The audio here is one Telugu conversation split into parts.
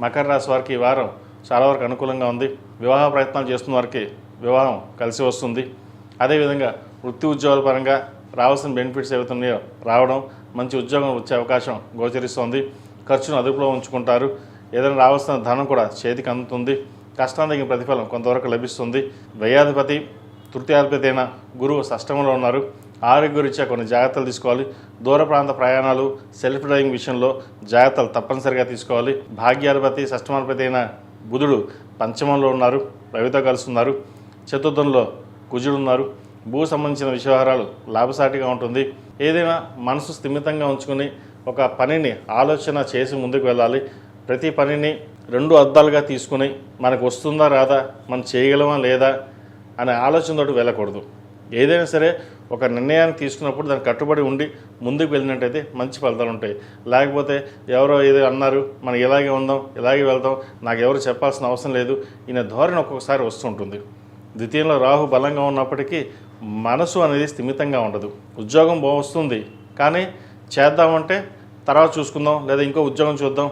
మకర రాశి వారికి ఈ వారం చాలా వరకు అనుకూలంగా ఉంది. వివాహ ప్రయత్నాలు చేస్తున్న వారికి వివాహం కలిసి వస్తుంది. అదేవిధంగా వృత్తి ఉద్యోగాల పరంగా రావాల్సిన బెనిఫిట్స్ ఏవైతున్నాయో రావడం, మంచి ఉద్యోగం వచ్చే అవకాశం గోచరిస్తోంది. ఖర్చును అదుపులో ఉంచుకుంటారు. ఏదైనా రావాల్సిన ధనం కూడా చేతికి అందుతుంది. కష్టానికి తగిన ప్రతిఫలం కొంతవరకు లభిస్తుంది. వ్యయాధిపతి తృతీయాధిపతి అయిన గురువు షష్టమంలో ఉన్నారు. ఆరోగ్య రీత్యా కొన్ని జాగ్రత్తలు తీసుకోవాలి. దూర ప్రాంత ప్రయాణాలు, సెల్ఫ్ డ్రైవింగ్ విషయంలో జాగ్రత్తలు తప్పనిసరిగా తీసుకోవాలి. భాగ్యాధిపతి షష్టమాధిపతి అయిన బుధుడు పంచమంలో ఉన్నారు, రవితో కలుస్తున్నారు. చతుర్థంలో కుజుడు ఉన్నారు. భూ సంబంధించిన వ్యవహారాలు లాభసాటిగా ఉంటుంది. ఏదైనా మనసు స్థిమితంగా ఉంచుకొని ఒక పనిని ఆలోచన చేసి ముందుకు వెళ్ళాలి. ప్రతి పనిని రెండు అర్థాలుగా తీసుకుని మనకు వస్తుందా రాదా, మనం చేయగలమా లేదా అనే ఆలోచనతోటి వెళ్ళకూడదు. ఏదైనా సరే ఒక నిర్ణయాన్ని తీసుకున్నప్పుడు దానికి కట్టుబడి ఉండి ముందుకు వెళ్ళినట్టయితే మంచి ఫలితాలు ఉంటాయి. లేకపోతే ఎవరో ఏదో అన్నారు, మనం ఇలాగే ఉందాం, ఇలాగే వెళ్దాం, నాకు ఎవరు చెప్పాల్సిన అవసరం లేదు, ఈయన ధోరణి ఒక్కొక్కసారి వస్తుంటుంది. ద్వితీయంలో రాహు బలంగా ఉన్నప్పటికీ మనసు అనేది స్థిమితంగా ఉండదు. ఉద్యోగం వస్తుంది కానీ చేద్దామంటే తర్వాత చూసుకుందాం, లేదా ఇంకో ఉద్యోగం చూద్దాం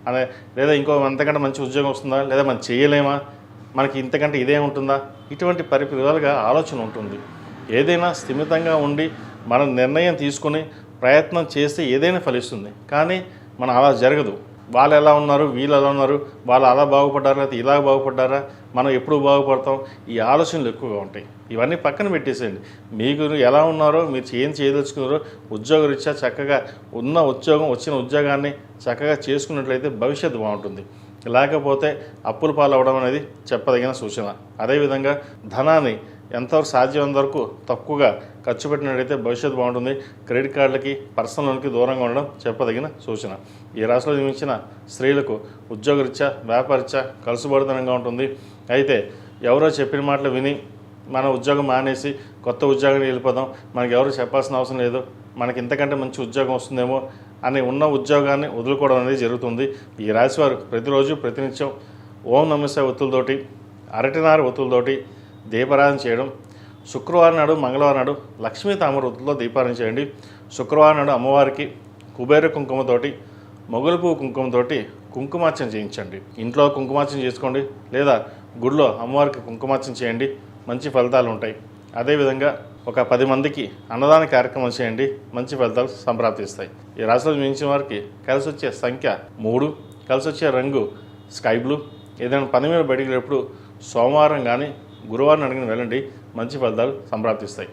అనే, లేదా ఇంకో అంతకంటే మంచి ఉద్యోగం వస్తుందా, లేదా మనం చేయలేమా, మనకి ఇంతకంటే ఇదే ఉంటుందా, ఇటువంటి పరిపరివాలుగా ఆలోచన ఉంటుంది. ఏదైనా స్థిమితంగా ఉండి మనం నిర్ణయం తీసుకుని ప్రయత్నం చేస్తే ఏదైనా ఫలిస్తుంది. కానీ మనం అలా జరగదు. వాళ్ళు ఎలా ఉన్నారు, వీళ్ళు ఎలా ఉన్నారు, వాళ్ళు అలా బాగుపడ్డారా, లేకపోతే ఇలా బాగుపడ్డారా, మనం ఎప్పుడు బాగుపడతాం, ఈ ఆలోచనలు ఎక్కువగా ఉంటాయి. ఇవన్నీ పక్కన పెట్టేసేయండి. మీకు ఎలా ఉన్నారో, మీరు ఏం చేయదలుచుకున్నారో ఉద్యోగరీత్యా చక్కగా ఉన్న ఉద్యోగం, వచ్చిన ఉద్యోగాన్ని చక్కగా చేసుకున్నట్లయితే భవిష్యత్తు బాగుంటుంది. లేకపోతే అప్పుల పాలవడం అనేది చెప్పదగిన సూచన. అదేవిధంగా ధనాన్ని ఎంతవరకు సాధ్యమైనంత వరకు తక్కువగా ఖర్చు పెట్టినట్లయితే భవిష్యత్తు బాగుంటుంది. క్రెడిట్ కార్డులకి, పర్సనల్ లోన్కి దూరంగా ఉండడం చెప్పదగిన సూచన. ఈ రాశిలో జన్మించిన స్త్రీలకు ఉద్యోగరీత్యా, వ్యాపారరీత్యా కలుసుబడితనంగా ఉంటుంది. అయితే ఎవరో చెప్పిన మాటలు విని మన ఉద్యోగం మానేసి కొత్త ఉద్యోగానికి వెళ్ళిపోదాం, మనకి ఎవరు చెప్పాల్సిన అవసరం లేదు, మనకి ఇంతకంటే మంచి ఉద్యోగం వస్తుందేమో అని ఉన్న ఉద్యోగాన్ని వదులుకోవడం అనేది జరుగుతుంది. ఈ రాశివారు ప్రతిరోజు ప్రతినిత్యం ఓం నమఃశివాయ ఒత్తులతోటి, అరటినార ఒత్తులతోటి దీపారాధన చేయడం. శుక్రవారం నాడు, మంగళవారం నాడు లక్ష్మీ తామర ఒత్తులతో దీపారాధన చేయండి. శుక్రవారం నాడు అమ్మవారికి కుబేర కుంకుమతోటి, మొగలు పువ్వు కుంకుమతోటి కుంకుమార్చన చేయించండి. ఇంట్లో కుంకుమార్చన చేసుకోండి, లేదా గుడిలో అమ్మవారికి కుంకుమార్చన చేయండి, మంచి ఫలితాలు ఉంటాయి. అదేవిధంగా ఒక 10 మందికి అన్నదాన కార్యక్రమం చేయండి, మంచి ఫలితాలు సంప్రాప్తిస్తాయి. ఈ రాశిలో జన్మించిన వారికి కలిసి వచ్చే సంఖ్య 3, కలిసి వచ్చే రంగు స్కై బ్లూ. ఏదైనా పని మీద బయటికి వెళ్ళినప్పుడు సోమవారం కానీ గురువారం అడిగిన వెళ్ళండి, మంచి ఫలితాలు సంప్రాప్తిస్తాయి.